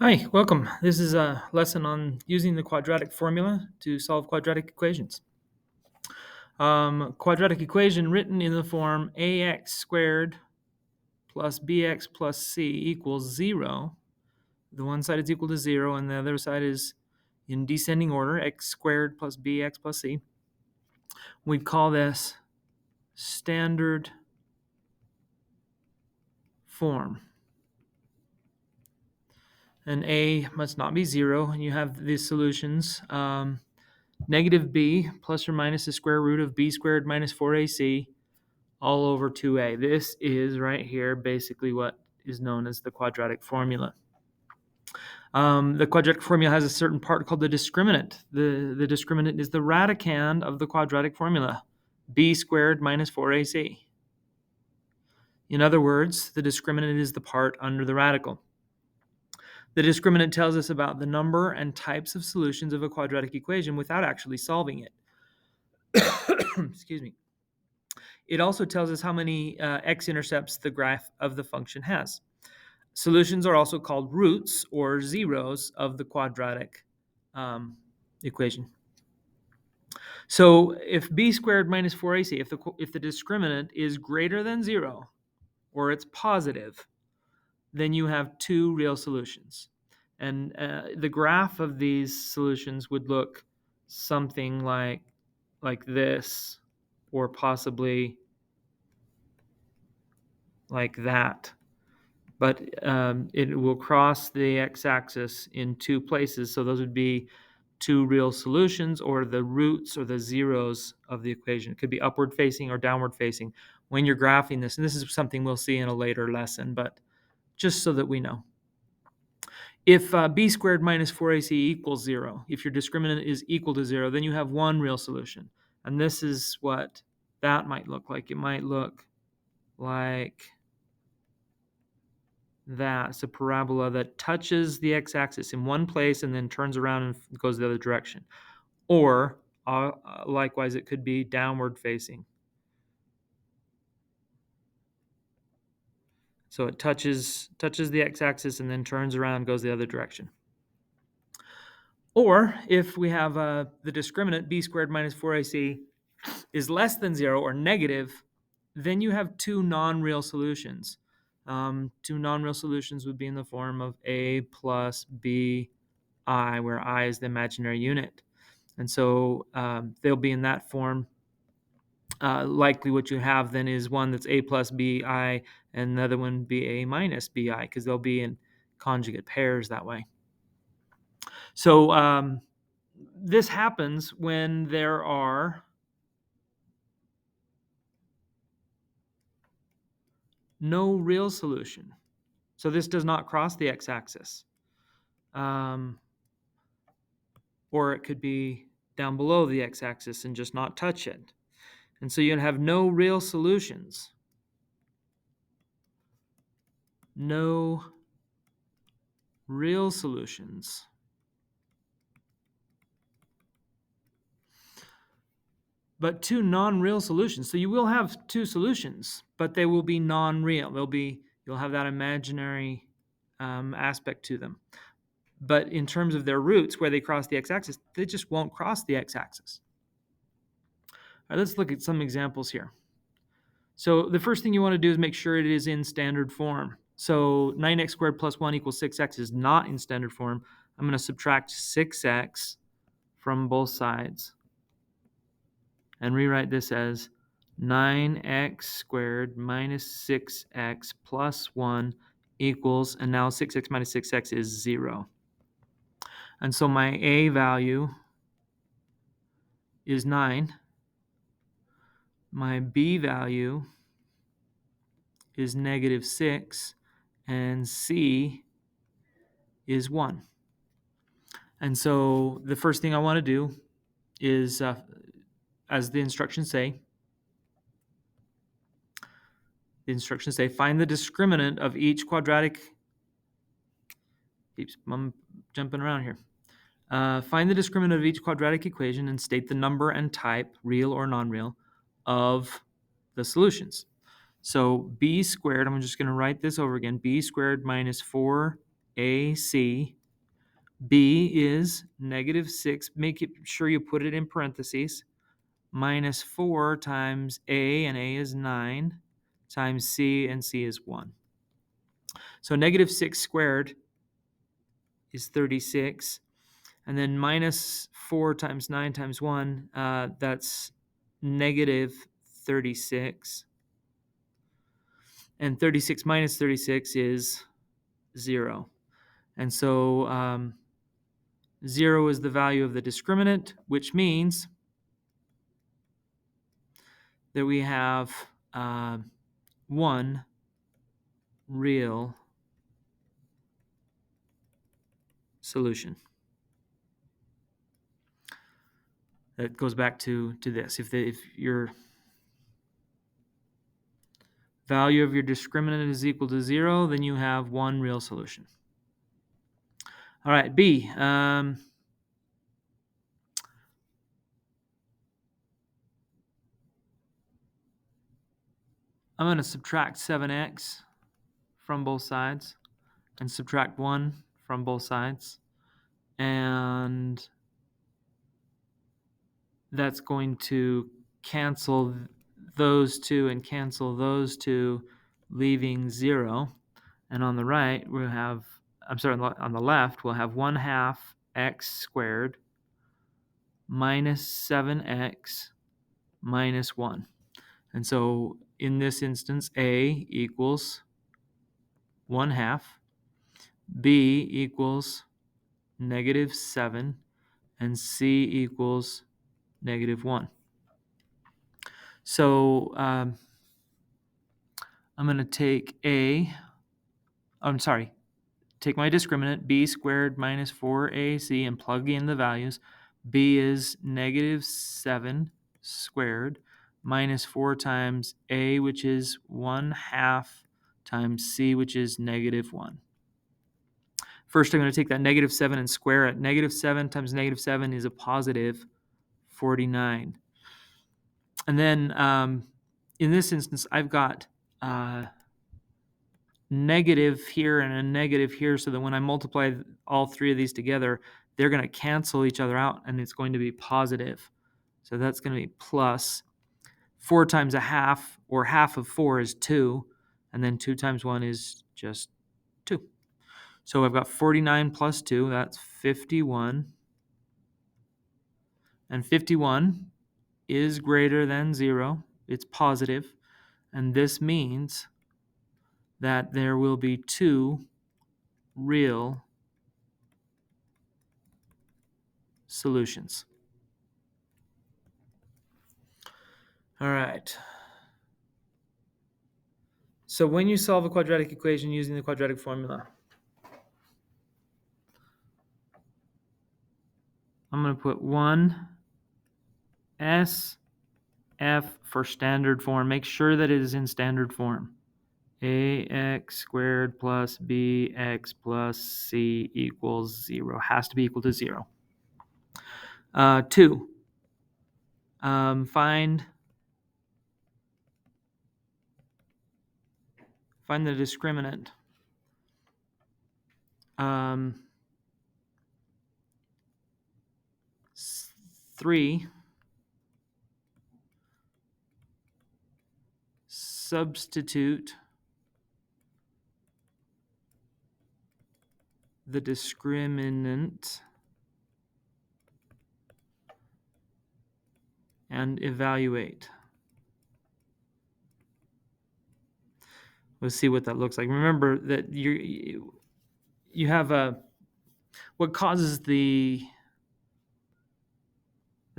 Hi, welcome. This is a lesson on using the quadratic formula to solve quadratic equations. Quadratic equation written in the form ax squared plus bx plus c equals 0. The one side is equal to 0 and the other side is in descending order, x squared plus bx plus c. We'd call this standard form. And a must not be 0, and you have these solutions. Negative b plus or minus the square root of b squared minus 4ac all over 2a. This is right here basically what is known as the quadratic formula. The quadratic formula has a certain part called the discriminant. The discriminant is the radicand of the quadratic formula, b squared minus 4ac. In other words, the discriminant is the part under the radical. The discriminant tells us about the number and types of solutions of a quadratic equation without actually solving it. Excuse me. It also tells us how many x-intercepts the graph of the function has. Solutions are also called roots or zeros of the quadratic equation. So if b squared minus 4ac, if the discriminant is greater than 0 or it's positive, then you have two real solutions. And the graph of these solutions would look something like this, or possibly like that. But it will cross the x-axis in two places. So those would be two real solutions, or the roots or the zeros of the equation. It could be upward facing or downward facing when you're graphing this. And this is something we'll see in a later lesson, but just so that we know. If b squared minus 4ac equals 0, if your discriminant is equal to 0, then you have one real solution. And this is what that might look like. It might look like that. It's a parabola that touches the x-axis in one place and then turns around and goes the other direction. Or likewise, it could be downward facing. So it touches the x-axis and then turns around and goes the other direction. Or if we have the discriminant b squared minus 4ac is less than 0 or negative, then you have two non-real solutions. Two non-real solutions would be in the form of a plus b I, where I is the imaginary unit. And so they'll be in that form. Likely what you have then is one that's a plus bi and the other one be a minus bi, because they'll be in conjugate pairs that way. So this happens when there are no real solution. So this does not cross the x-axis. Or it could be down below the x-axis and just not touch it. And so you have no real solutions. No real solutions. But two non-real solutions. So you will have two solutions, but they will be non-real. You'll have that imaginary aspect to them. But in terms of their roots, where they cross the x-axis, they just won't cross the x-axis. All right, let's look at some examples here. So the first thing you want to do is make sure it is in standard form. So 9x squared plus 1 equals 6x is not in standard form. I'm going to subtract 6x from both sides and rewrite this as 9x squared minus 6x plus 1 equals, and now 6x minus 6x is 0. And so my a value is 9. My b value is negative 6, and c is 1. And so the first thing I want to do is, as the instructions say, find the discriminant of each quadratic. I'm jumping around here. Find the discriminant of each quadratic equation and state the number and type, real or non-real, of the solutions. So b squared, I'm just going to write this over again, b squared minus 4ac AC. B is negative 6. Make sure you put it in parentheses. Minus 4 times A, and A is 9, times C, and C is 1. So negative 6 squared is 36. And then minus 4 times 9 times 1, that's negative 36. And 36 minus 36 is 0. And so 0 is the value of the discriminant, which means that we have one real solution. That goes back to this. If your value of your discriminant is equal to 0, then you have one real solution. All right, B. I'm going to subtract 7x from both sides and subtract 1 from both sides. And that's going to cancel those two and cancel those two, leaving 0. And on the right, we'll have, on the left, we'll have 1/2 x squared minus 7x minus 1. And so in this instance, A equals 1/2, B equals negative 7, and C equals negative 1. So I'm going to take take my discriminant, b squared minus 4ac, and plug in the values. B is negative 7 squared minus 4 times a, which is 1/2, times c, which is negative 1. First, I'm going to take that negative 7 and square it. Negative 7 times negative 7 is a positive 49. And then in this instance, I've got negative here and a negative here, so that when I multiply all three of these together, they're going to cancel each other out, and it's going to be positive. So that's going to be plus 4 times 1/2, or half of 4 is 2, and then 2 times 1 is just 2. So I've got 49 plus 2, that's 51. And 51 is greater than 0. It's positive, and this means that there will be 2 real solutions. All right. So when you solve a quadratic equation using the quadratic formula, I'm going to put 1 SF for standard form. Make sure that it is in standard form. AX squared plus BX plus C equals 0. Has to be equal to 0. 2. Find the discriminant. 3. Substitute the discriminant and evaluate. Let's see what that looks like. Remember that you have what causes the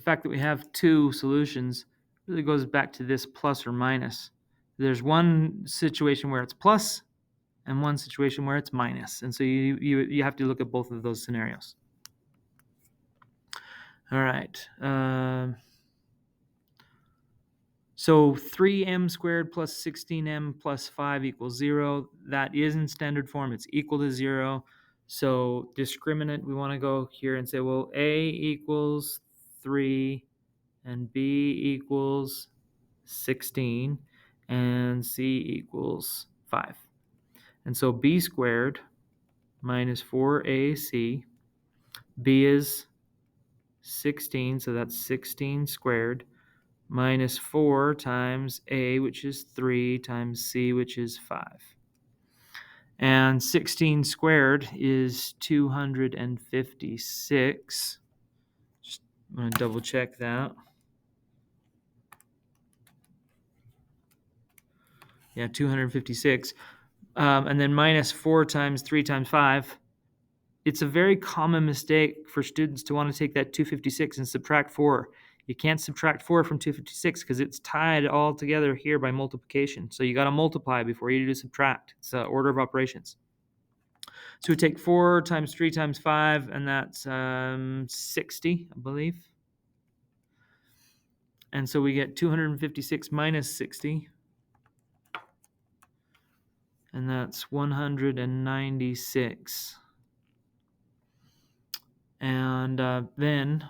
fact that we have 2 solutions really goes back to this plus or minus. There's one situation where it's plus and one situation where it's minus, and so you have to look at both of those scenarios. All right. So 3m squared plus 16m plus 5 equals 0. That is in standard form. It's equal to 0. So discriminant, we want to go here and say, well, A equals 3 and B equals 16 and C equals 5. And so B squared minus 4ac. B is 16, so that's 16 squared, minus 4 times a, which is 3, times c, which is 5. And 16 squared is 256. I'm going to double check that. Yeah, 256. And then minus 4 times 3 times 5. It's a very common mistake for students to want to take that 256 and subtract 4. You can't subtract 4 from 256 because it's tied all together here by multiplication. So you got to multiply before you do subtract. It's an order of operations. So we take 4 times 3 times 5, and that's 60, I believe. And so we get 256 minus 60, and that's 196. And then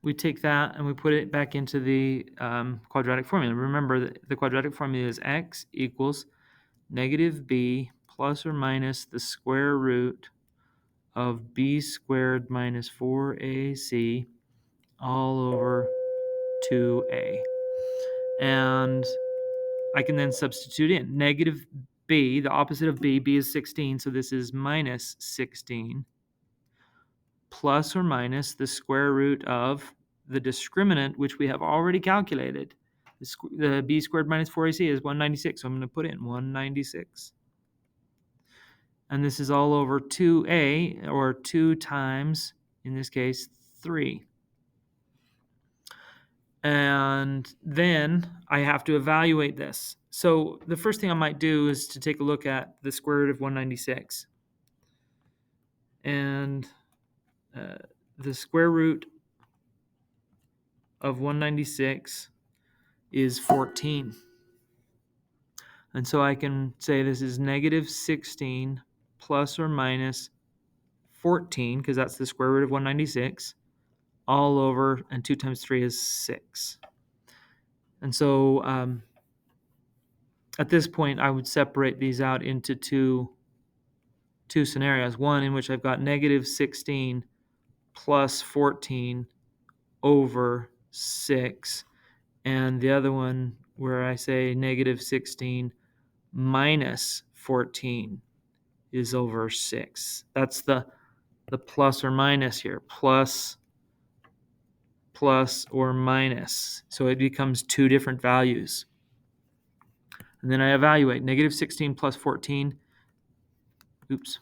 we take that and we put it back into the quadratic formula. Remember that the quadratic formula is x equals negative b plus or minus the square root of b squared minus 4ac all over 2a. And I can then substitute in negative b, the opposite of b is 16, so this is minus 16, plus or minus the square root of the discriminant, which we have already calculated. The b squared minus 4ac is 196, so I'm going to put in 196. And this is all over 2a, or 2 times, in this case, 3. And then I have to evaluate this. So the first thing I might do is to take a look at the square root of 196. And the square root of 196 is 14. And so I can say this is negative 16 plus or minus 14, because that's the square root of 196, all over, and 2 times 3 is 6. And so at this point, I would separate these out into two scenarios. One in which I've got negative 16 plus 14 over 6, and the other one where I say negative 16 minus 14 is over 6. That's the plus or minus here. Plus or minus. So it becomes two different values. And then I evaluate. Negative 16 plus 14. Oops.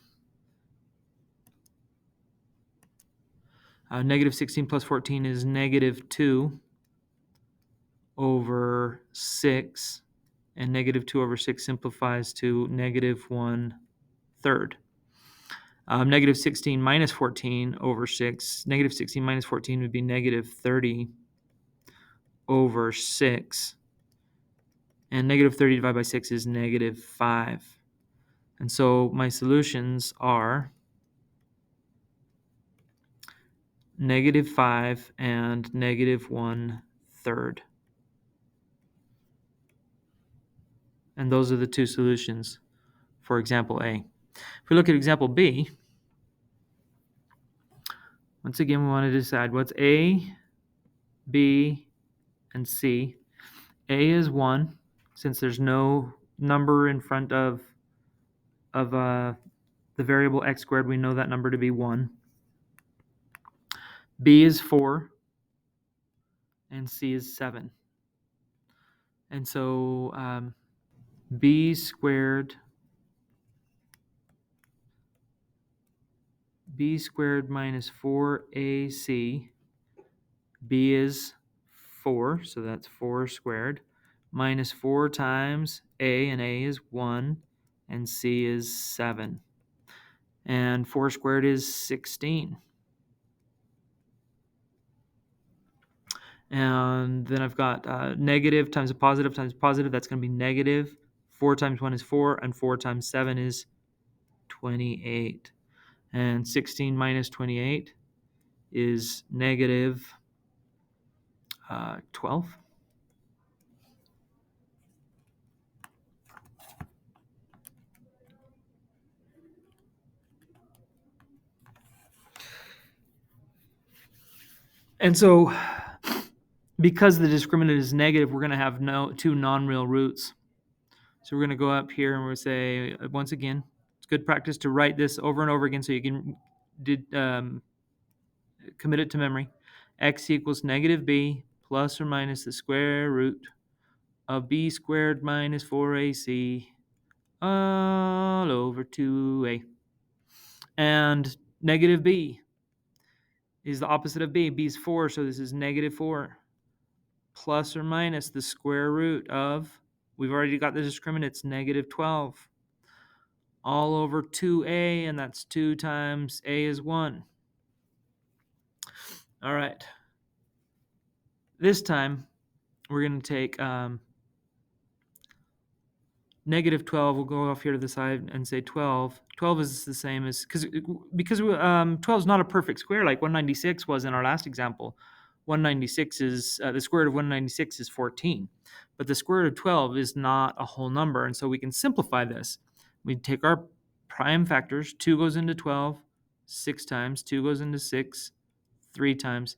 Negative 16 plus 14 is negative 2 over 6. And negative 2 over 6 simplifies to negative 1/3. Negative 16 minus 14 over 6. Negative 16 minus 14 would be negative 30 over 6. And negative 30 divided by 6 is negative 5. And so my solutions are negative 5 and negative 1/3. And those are the two solutions for example A. If we look at example B, once again, we want to decide what's A, B, and C. A is 1, since there's no number in front of the variable x squared, we know that number to be 1. B is 4, and C is 7. And so b squared minus 4ac, b is 4, so that's 4 squared, minus 4 times a, and a is 1, and c is 7. And 4 squared is 16. And then I've got negative times a positive times positive. That's going to be negative. 4 times 1 is 4, and 4 times 7 is 28. And 16 minus 28 is negative 12. And so because the discriminant is negative, we're going to have two non-real roots. So we're going to go up here and we'll say, once again, it's good practice to write this over and over again so you can commit it to memory. X equals negative b plus or minus the square root of b squared minus 4ac all over 2a. And negative b is the opposite of b. b is 4, so this is negative 4 plus or minus the square root of, we've already got the discriminant, it's negative 12 all over 2a, and that's 2 times a is 1. All right. This time, we're going to take negative 12. We'll go off here to the side and say 12. 12 is the same as, because 12 is not a perfect square like 196 was in our last example. 196 is, the square root of 196 is 14. But the square root of 12 is not a whole number, and so we can simplify this. We take our prime factors. 2 goes into 12 6 times. 2 goes into 6 3 times.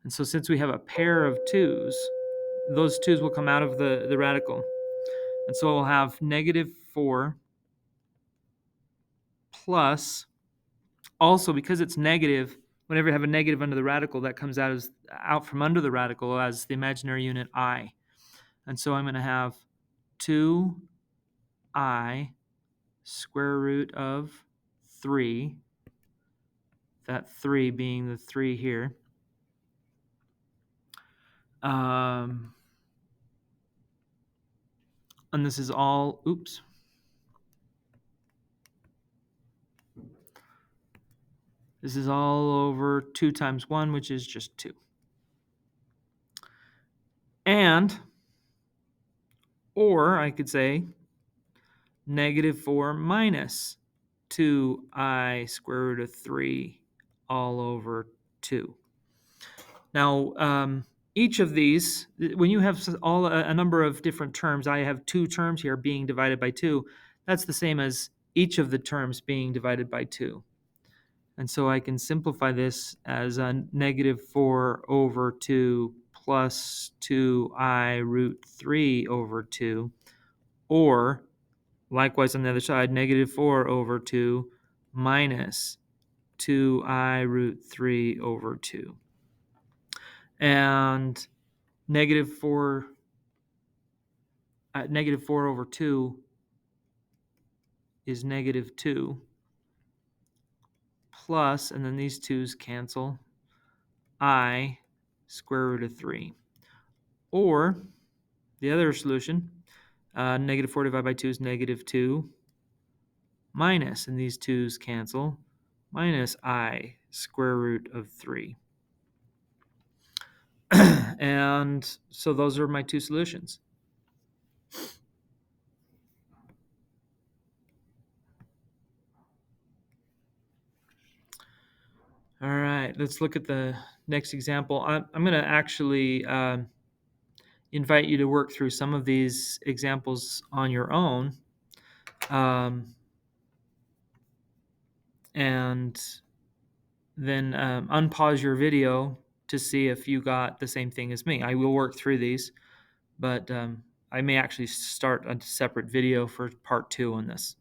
And so since we have a pair of 2's, those 2's will come out of the radical. And so we'll have negative 4 plus, also because it's negative, whenever you have a negative under the radical, that comes out from under the radical as the imaginary unit I. And so I'm going to have 2I square root of 3, that 3 being the 3 here. And this is all, this is all over 2 times 1, which is just 2. And, or I could say negative 4 minus 2I square root of 3 all over 2. Now, each of these, when you have a number of different terms, I have 2 terms here being divided by 2. That's the same as each of the terms being divided by 2. And so I can simplify this as a negative 4 over 2 plus 2I root 3 over 2, or likewise on the other side, negative 4 over 2 minus 2I root 3 over 2. And negative 4 over 2 is negative 2 plus, and then these 2's cancel, I square root of 3. Or the other solution, negative 4 divided by 2 is negative 2 minus, and these 2's cancel, minus I square root of 3. And so those are my 2 solutions. All right, let's look at the next example. I'm going to actually invite you to work through some of these examples on your own, and then unpause your video to see if you got the same thing as me. I will work through these, but I may actually start a separate video for part 2 on this.